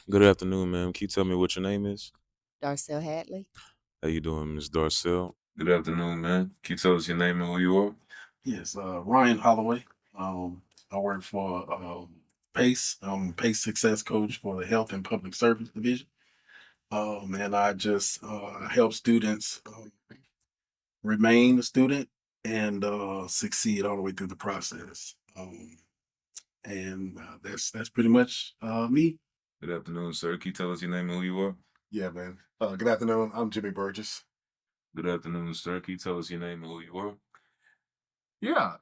Good afternoon, ma'am. Can you tell me what your name is? Darcel Hadley. How you doing, Miss Darcel? Good afternoon, man. Can you tell us your name and who you are? Yes, Ryan Holloway. I work for PACE. I'm PACE Success Coach for the Health and Public Service Division. And I just help students remain a student and succeed all the way through the process. And that's pretty much me. Good afternoon, sir. Can you tell us your name and who you are? Yeah, man. Good afternoon. I'm Jimmy Burgess. Good afternoon, sir. Can you tell us your name and who you are? Yeah,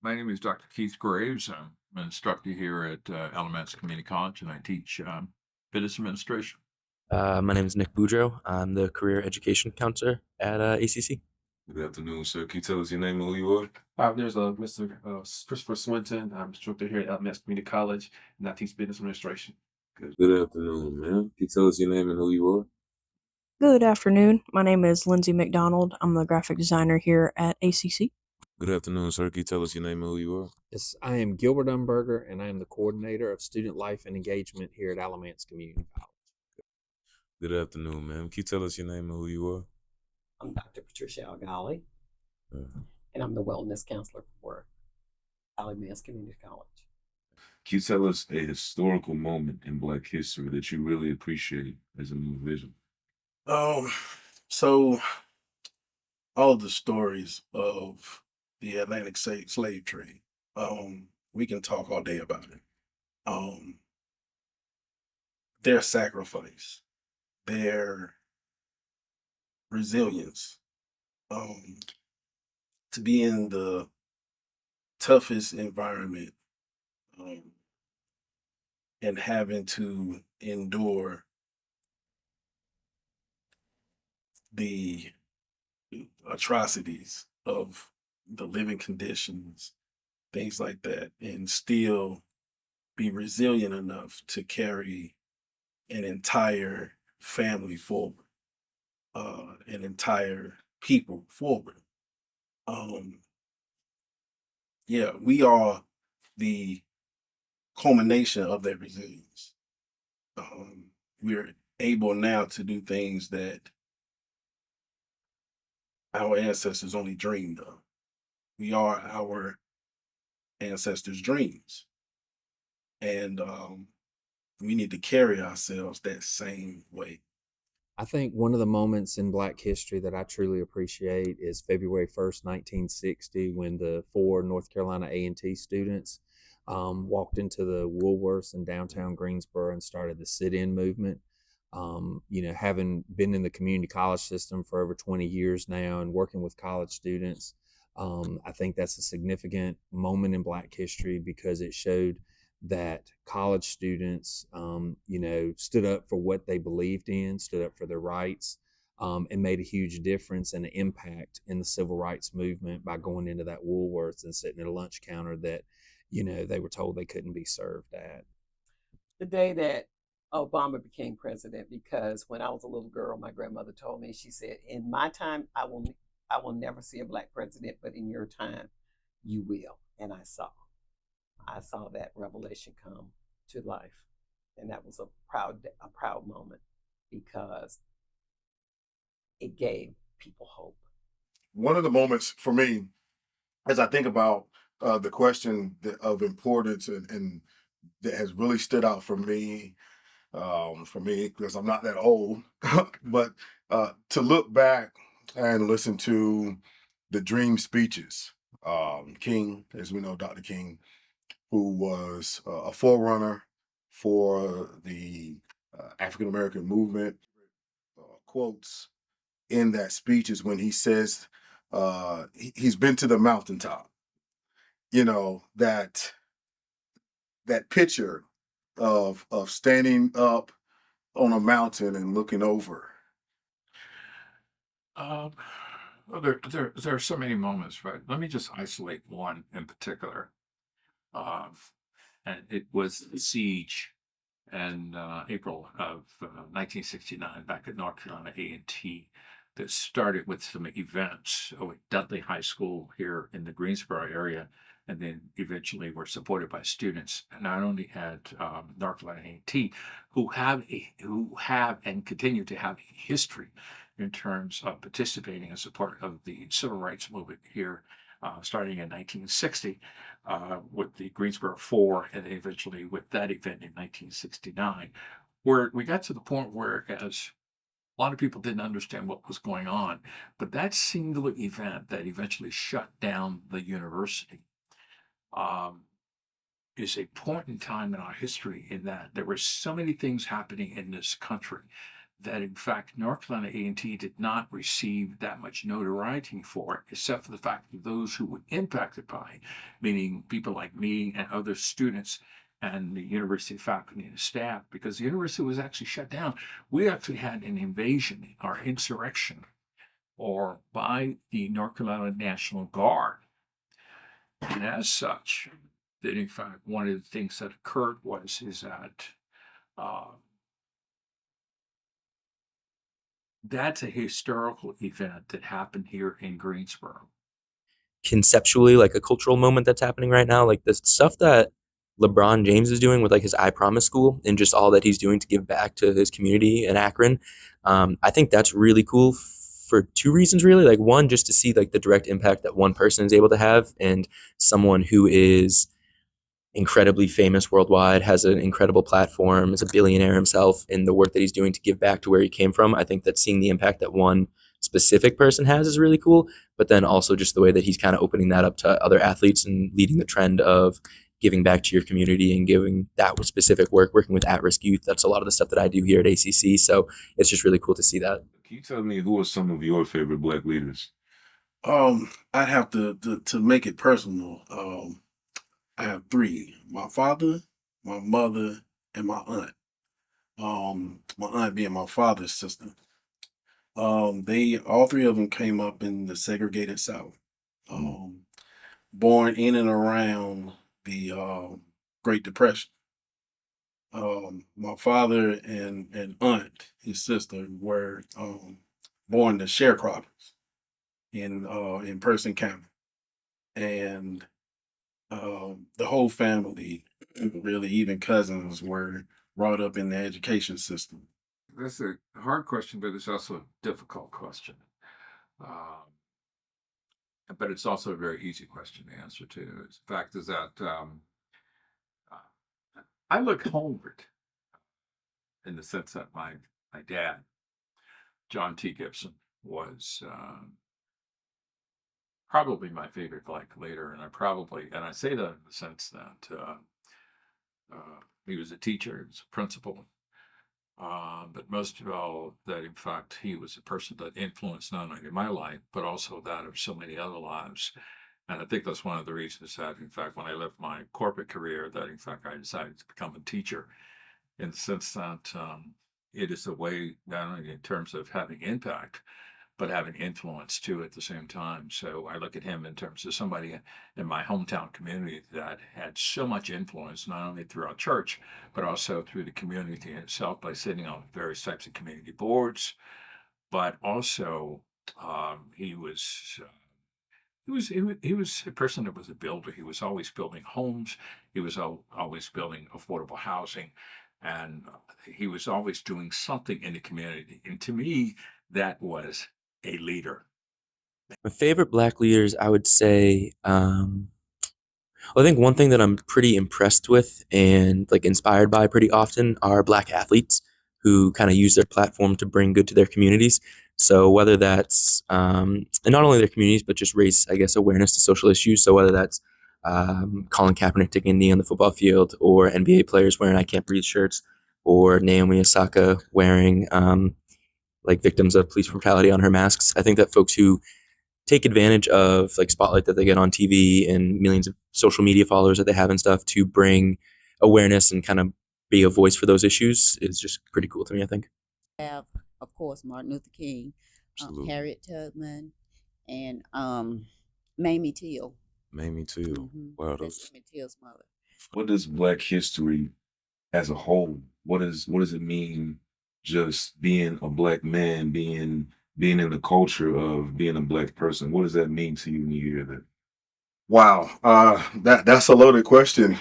my name is Dr. Keith Graves. I'm an instructor here at Alamance Community College, and I teach business administration. My name is Nick Boudreau. I'm the career education counselor at ACC. Good afternoon, sir. Can you tell us your name and who you are? There's Mr. Christopher Swinton. I'm instructor here at Alamance Community College, and I teach business administration. Good afternoon, ma'am. Can you tell us your name and who you are? Good afternoon. My name is Lindsay McDonald. I'm the graphic designer here at ACC. Good afternoon, sir. Can you tell us your name and who you are? Yes, I am Gilbert Umberger, and I am the coordinator of student life and engagement here at Alamance Community College. Good afternoon, ma'am. Can you tell us your name and who you are? I'm Dr. Patricia Algali, Uh, and I'm the wellness counselor for Alamance Community College. Can you tell us a historical moment in Black history that you really appreciate as an individual? Um, so all the stories of the Atlantic slave trade, we can talk all day about it. Um, their sacrifice, their resilience, um, to be in the toughest environment, um, and having to endure the atrocities of the living conditions, things like that, and still be resilient enough to carry an entire family forward, an entire people forward. Um, yeah, we are the culmination of that resilience. We're able now to do things that our ancestors only dreamed of. We are our ancestors' dreams. And we need to carry ourselves that same way. I think one of the moments in Black history that I truly appreciate is February 1st, 1960, when the four North Carolina A&T students walked into the Woolworths in downtown Greensboro and started the sit-in movement. Having been in the community college system for over 20 years now and working with college students, I think that's a significant moment in Black history because it showed that college students, stood up for what they believed in, stood up for their rights, and made a huge difference and an impact in the civil rights movement by going into that Woolworths and sitting at a lunch counter that, they were told they couldn't be served at. The day that Obama became president, because when I was a little girl, my grandmother told me, she said, "In my time, I will never see a black president, but in your time, you will." And I saw that revelation come to life, and that was a proud moment because it gave people hope. One of the moments for me, as I think about the question of importance and that has really stood out for me because I'm not that old, but to look back and listen to the dream speeches. King, as we know, Dr. King, who was a forerunner for the African American movement, quotes in that speech is when he says he's been to the mountaintop. That picture of standing up on a mountain and looking over. Um, well, there are so many moments, but let me just isolate one in particular. Um, and it was the siege in April of 1969 back at North Carolina A&T that started with some events with Dudley High School here in the Greensboro area and then eventually were supported by students. And not only had North Carolina A&T, who have and continue to have a history in terms of participating in support of the civil rights movement here, starting in 1960 with the Greensboro Four, and eventually with that event in 1969, where we got to the point where, as a lot of people didn't understand what was going on, but that singular event that eventually shut down the university um, is a point in time in our history in that there were so many things happening in this country that in fact North Carolina A&T did not receive that much notoriety for, except for the fact that those who were impacted by it, meaning people like me and other students and the university faculty and staff, because the university was actually shut down. We actually had an invasion or insurrection or by the North Carolina National Guard. And as such, that in fact, one of the things that occurred is that that's a historical event that happened here in Greensboro. Conceptually, like a cultural moment that's happening right now, like the stuff that LeBron James is doing with like his I Promise School and just all that he's doing to give back to his community in Akron. I think that's really cool for two reasons, really. Like one, just to see like the direct impact that one person is able to have, and someone who is incredibly famous worldwide, has an incredible platform, is a billionaire himself, in the work that he's doing to give back to where he came from. I think that seeing the impact that one specific person has is really cool, but then also just the way that he's kind of opening that up to other athletes and leading the trend of giving back to your community and giving that specific work, working with at-risk youth. That's a lot of the stuff that I do here at ACC. So it's just really cool to see that. Can you tell me who are some of your favorite Black leaders? I'd have to make it personal. I have three: my father, my mother, and my aunt. My aunt being my father's sister. They all three of them came up in the segregated South. Born in and around the Great Depression. My father and aunt, his sister, were born to sharecroppers in Person County, and the whole family, really, even cousins, were brought up in the education system. That's a hard question, but it's also a difficult question. Um, but it's also a very easy question to answer too. The fact is that I look homeward in the sense that my dad, John T. Gibson, was probably my favorite Black leader, and I say that in the sense that he was a teacher, he was a principal, but most of all, that in fact he was a person that influenced not only my life but also that of so many other lives. And I think that's one of the reasons that, in fact, when I left my corporate career, that in fact I decided to become a teacher, in the sense that it is a way not only in terms of having impact, but having influence too at the same time. So I look at him in terms of somebody in my hometown community that had so much influence, not only through our church, but also through the community itself by sitting on various types of community boards. But also, he was a person that was a builder. He was always building homes. He was always building affordable housing, and he was always doing something in the community. And to me, that was a leader. My favorite Black leaders, I would say, I think one thing that I'm pretty impressed with and like inspired by pretty often are Black athletes who kind of use their platform to bring good to their communities. So whether that's, and not only their communities, but just raise, I guess, awareness to social issues. So whether that's Colin Kaepernick taking a knee on the football field, or NBA players wearing I Can't Breathe shirts, or Naomi Osaka wearing like victims of police brutality on her masks. I think that folks who take advantage of like spotlight that they get on TV and millions of social media followers that they have and stuff to bring awareness and kind of be a voice for those issues is just pretty cool to me, I think. Have, of course, Martin Luther King, Absolutely. Harriet Tubman, and Mamie Till. Mamie too. Wow, That's those Mamie Till's mother. What does Black history as a whole, what does it mean, just being a Black man, being in the culture of being a Black person? What does that mean to you when you hear that? Wow, that's a loaded question.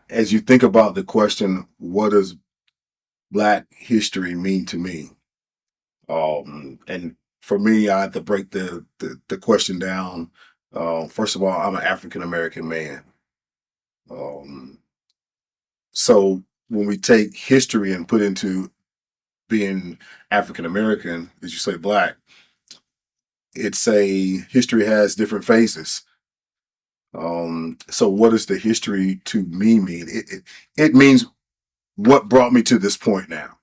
As you think about the question, what does Black history mean to me? And for me, I have to break the question down. First of all, I'm an African American man. Um, so when we take history and put into being African American, as you say, Black, it's a history has different phases. So what does the history to me mean? It means what brought me to this point now.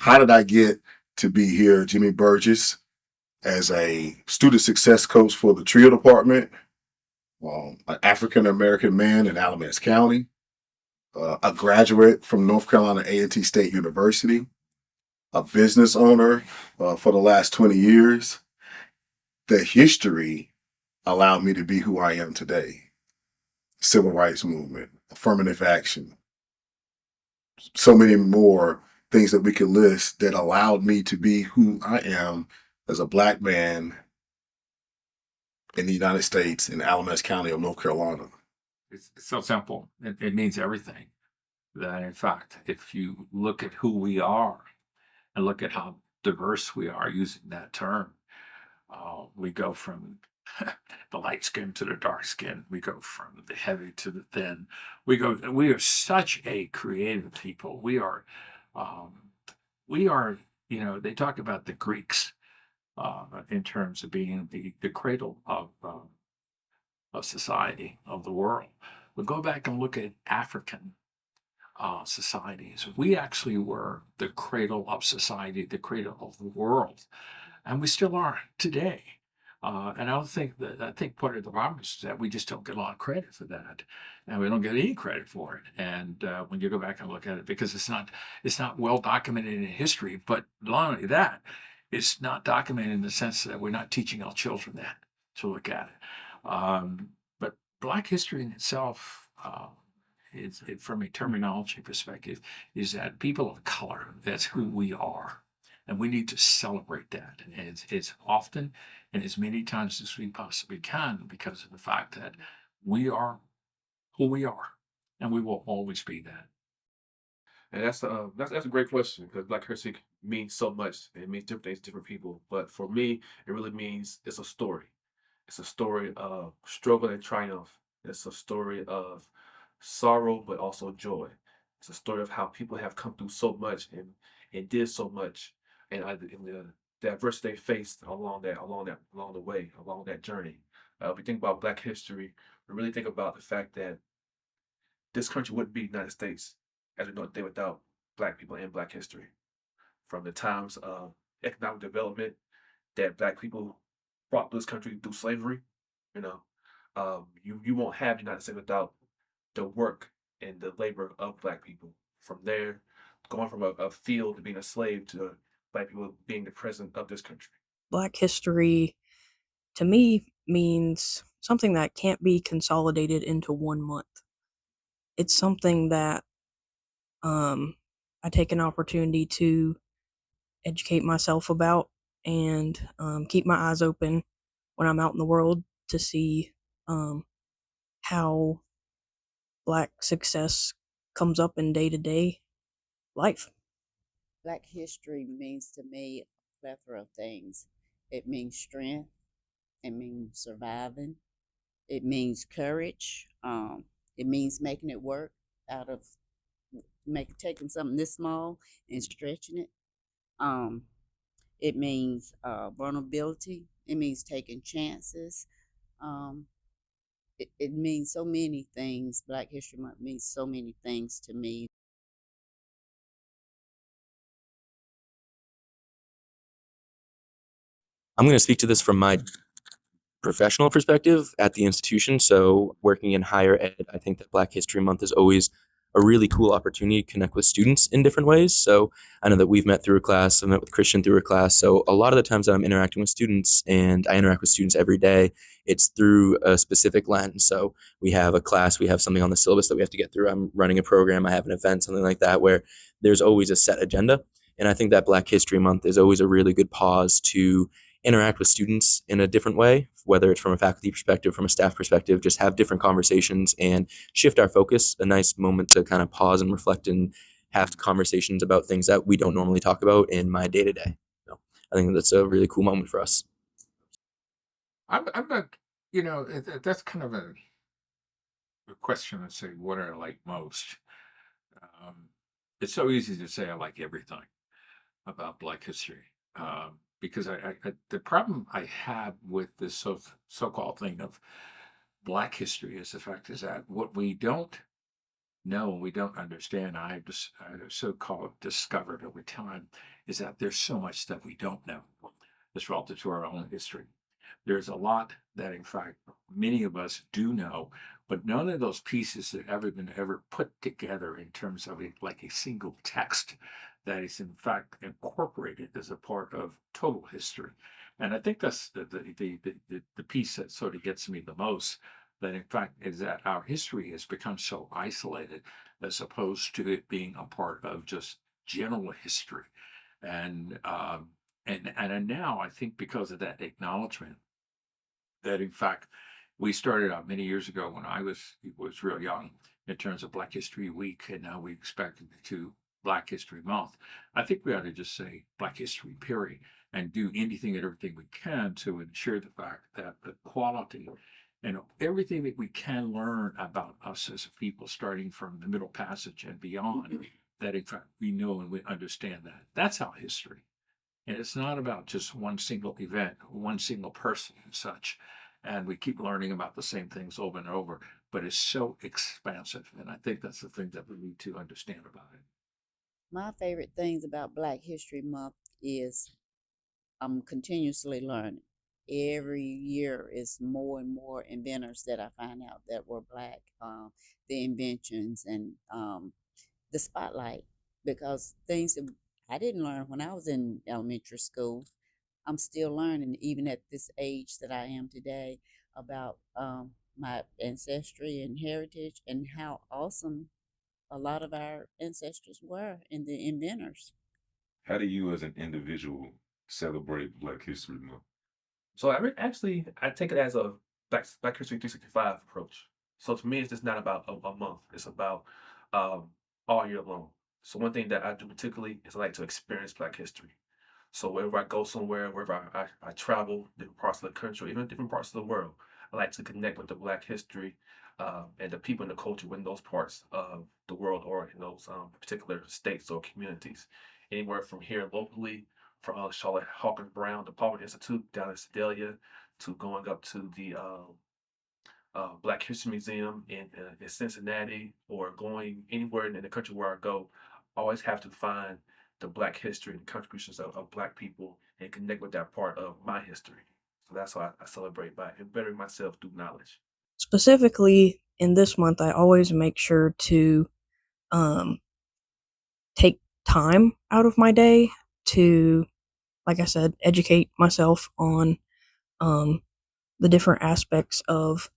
How did I get to be here, Jimmy Burgess, as a student success coach for the TRIO department, an African American man in Alamance County, a graduate from North Carolina A&T State University, a business owner for the last 20 years. The history allowed me to be who I am today. Civil rights movement, affirmative action, so many more things that we could list that allowed me to be who I am as a Black man in the United States in Alamance County of North Carolina. It's so simple. It means everything. That in fact, if you look at who we are and look at how diverse we are using that term, we go from the light skin to the dark skin. We go from the heavy to the thin. We are such a creative people. We are, they talk about the Greeks in terms of being the cradle of society, of the world. But go back and look at African societies. We actually were the cradle of society, the cradle of the world, and we still are today. And I think part of the problem is that we just don't get a lot of credit for that, and we don't get any credit for it. And when you go back and look at it, because it's not well documented in history, but not only that, it's not documented in the sense that we're not teaching our children that to look at it. But Black history in itself, from a terminology perspective, is that people of color, that's who we are. And we need to celebrate that as often and as many times as we possibly can, because of the fact that we are who we are, and we will always be that. And that's a great question because Black history means so much. It means different things to different people. But for me, it really means it's a story. It's a story of struggle and triumph. It's a story of sorrow, but also joy. It's a story of how people have come through so much and did so much, and the diversity they faced along the way, along that journey. If we think about Black history, we really think about the fact that this country wouldn't be the United States as we know it today without Black people and Black history. From the times of economic development that Black people brought to this country through slavery, you won't have the United States without the work and the labor of Black people. From there, going from a field to being a slave to Black people being the president of this country. Black history, to me, means something that can't be consolidated into 1 month. It's something that I take an opportunity to educate myself about and keep my eyes open when I'm out in the world to see how Black success comes up in day-to-day life. Black history means to me a plethora of things. It means strength. It means surviving. It means courage. It means making it work out of taking something this small and stretching it. It means vulnerability. It means taking chances. It means so many things. Black History Month means so many things to me. I'm going to speak to this from my professional perspective at the institution. So working in higher ed, I think that Black History Month is always a really cool opportunity to connect with students in different ways. So I know that we've met through a class, I've met with Christian through a class. So a lot of the times that I'm interacting with students, and I interact with students every day, it's through a specific lens. So we have a class, we have something on the syllabus that we have to get through. I'm running a program, I have an event, something like that, where there's always a set agenda. And I think that Black History Month is always a really good pause to interact with students in a different way, whether it's from a faculty perspective, from a staff perspective, just have different conversations and shift our focus. A nice moment to kind of pause and reflect and have conversations about things that we don't normally talk about in my day to day. So I think that's a really cool moment for us. I'm not, that's kind of a question to say, what I like most. It's so easy to say I like everything about Black history. Because the problem I have with this so-called thing of Black history is the fact is that what we don't know, we don't understand, I so-called discovered over time, is that there's so much that we don't know that's relative to our own history. There's a lot that, in fact, many of us do know, but none of those pieces have ever been put together in terms of like a single text that is, in fact, incorporated as a part of total history. And I think that's the piece that sort of gets me the most, that in fact is that our history has become so isolated as opposed to it being a part of just general history. And now I think because of that acknowledgement that in fact we started out many years ago when I was real young in terms of Black History Week, and now we expect to Black History Month. I think we ought to just say Black History period and do anything and everything we can to ensure the fact that the quality and everything that we can learn about us as a people, starting from the Middle Passage and beyond, that in fact we know and we understand that. That's our history. And it's not about just one single event, one single person and such. And we keep learning about the same things over and over, but it's so expansive. And I think that's the thing that we need to understand about it. My favorite things about Black History Month is I'm continuously learning. Every year is more and more inventors that I find out that were Black, the inventions and the spotlight, because things that I didn't learn when I was in elementary school, I'm still learning, even at this age that I am today, about my ancestry and heritage and how awesome a lot of our ancestors were and the inventors. How do you, as an individual, celebrate Black History Month? So I take it as a Black History 365 approach. So to me, it's just not about a month. It's about all year long. So one thing that I do particularly is I like to experience Black history. So wherever I go somewhere, wherever I travel, different parts of the country, even different parts of the world, I like to connect with the Black history and the people and the culture in those parts of the world or in those particular states or communities. Anywhere from here locally, from Charlotte Hawkins Brown, the Palmer Institute down in Sedalia, to going up to the Black History Museum in Cincinnati, or going anywhere in the country where I go, I always have to find the Black history and contributions of Black people and connect with that part of my history. So that's how I celebrate by bettering myself through knowledge. Specifically in this month, I always make sure to take time out of my day to, like I said, educate myself on the different aspects of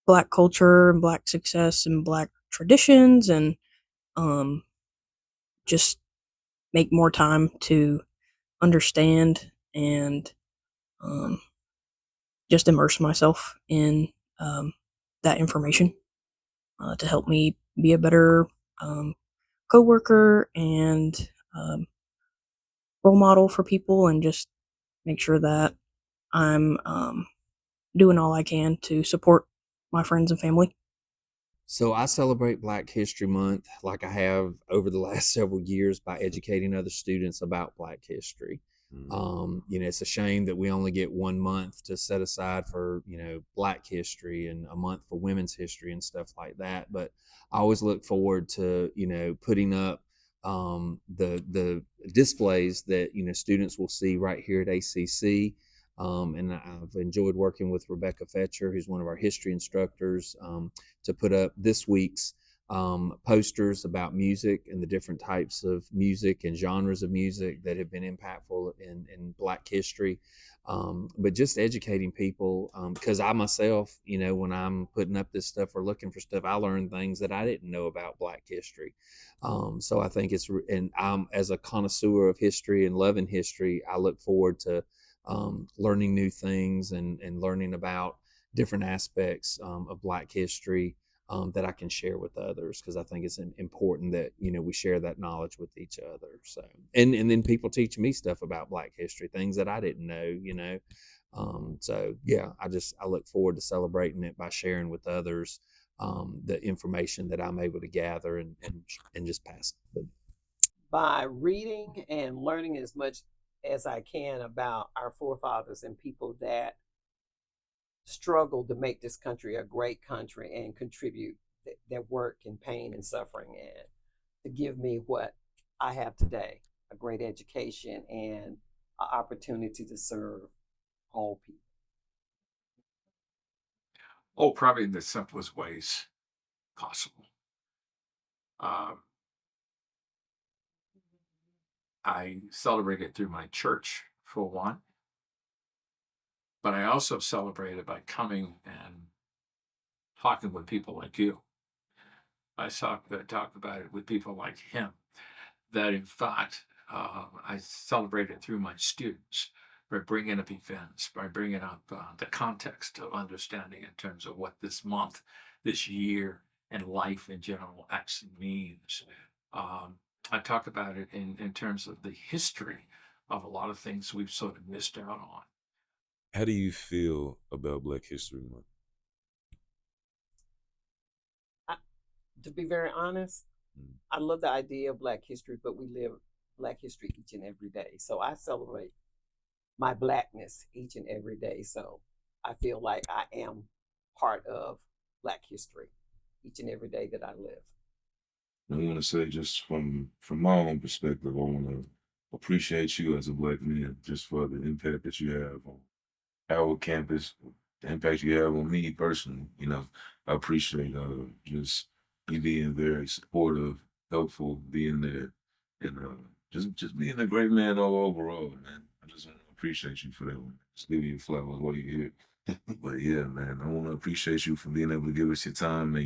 Black culture and Black success and Black traditions, and just make more time to understand and just immerse myself in that information to help me be a better coworker and role model for people, and just make sure that I'm doing all I can to support my friends and family. So I celebrate Black History Month like I have over the last several years by educating other students about Black history. It's a shame that we only get 1 month to set aside for, Black history and a month for women's history and stuff like that. But I always look forward to, putting up the displays that, students will see right here at ACC. And I've enjoyed working with Rebecca Fetcher, who's one of our history instructors, to put up this week's posters about music and the different types of music and genres of music that have been impactful in Black history. But just educating people, because I myself, when I'm putting up this stuff or looking for stuff, I learn things that I didn't know about Black history. So I think and I'm, as a connoisseur of history and loving history, I look forward to learning new things and learning about different aspects of Black history that I can share with others, because I think it's important that we share that knowledge with each other. So and then people teach me stuff about Black history, things that I didn't know. So yeah, I look forward to celebrating it by sharing with others the information that I'm able to gather and just pass it. By reading and learning as much as I can about our forefathers and people that struggled to make this country a great country and contribute their work and pain and suffering, and to give me what I have today, a great education and an opportunity to serve all people. Oh, probably in the simplest ways possible. I celebrate it through my church, for one, but I also celebrate it by coming and talking with people like you. I talk about it with people like him, that in fact, I celebrate it through my students by bringing up events, by bringing up the context of understanding in terms of what this month, this year, and life in general actually means. I talk about it in terms of the history of a lot of things we've sort of missed out on. How do you feel about Black History Month? To be very honest, I love the idea of Black history, but we live Black history each and every day. So I celebrate my Blackness each and every day. So I feel like I am part of Black history each and every day that I live. I want to say, just from my own perspective, I want to appreciate you as a Black man, just for the impact that you have on our campus, the impact you have on me personally. I appreciate just you being very supportive, helpful, being there, and just being a great man overall, man. I just want to appreciate you for that one. Just give you flowers while you're here. But yeah, man, I want to appreciate you for being able to give us your time and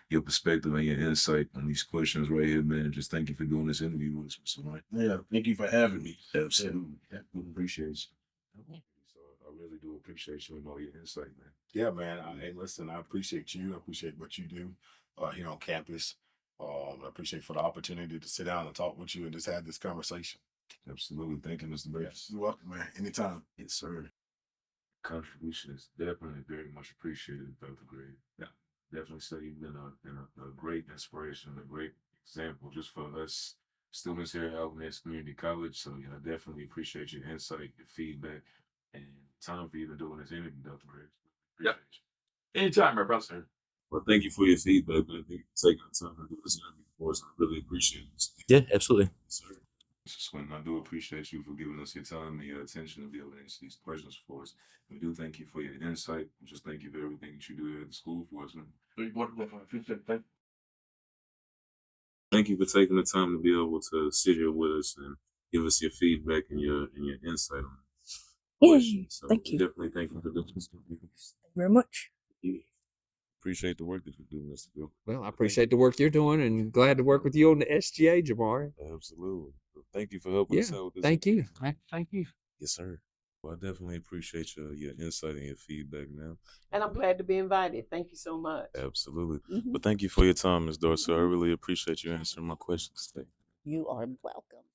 your perspective and your insight on these questions right here, man. Just thank you for doing this interview with us, Mr. Wright. Yeah, thank you for having me. Absolutely. Yeah, we appreciate you. So I really do appreciate you and all your insight, man. Yeah, man. Hey, listen, I appreciate you. I appreciate what you do here on campus. I appreciate for the opportunity to sit down and talk with you and just have this conversation. Absolutely. Thank you, Mr. Bates. You're welcome, man. Anytime. Yes, sir. Contribution is definitely very much appreciated, Dr. Gray. Yeah, definitely say you've been a great inspiration, a great example just for us students here at Albanese Community College. So I definitely appreciate your insight, your feedback, and time for even doing this interview, Dr. Gray. Yep. Anytime, my brother. Well, thank you for your feedback, man. Thank you for taking the time to do this interview for us. I really appreciate it. Yeah, absolutely. Yes, sir. Mr. Swinton, I do appreciate you for giving us your time and your attention to be able to answer these questions for us. We do thank you for your insight. We just thank you for everything that you do here at the school for us, man. Thank you for taking the time to be able to sit here with us and give us your feedback and your insight on Yeah, questions. So thank we you. definitely thank you for doing this. Thank you very much. Appreciate the work that you do, Mr. Bill. Well, I appreciate the work you're doing and glad to work with you on the SGA, Jamari. Absolutely. Thank you for helping us Yeah, out with this. thank you. Thank you. Yes, sir. Well, I definitely appreciate your insight and your feedback, man. And I'm glad to be invited. Thank you so much. Absolutely. Mhm. But thank you for your time, Ms. Dorsey. I really appreciate you answering my questions today. You are welcome.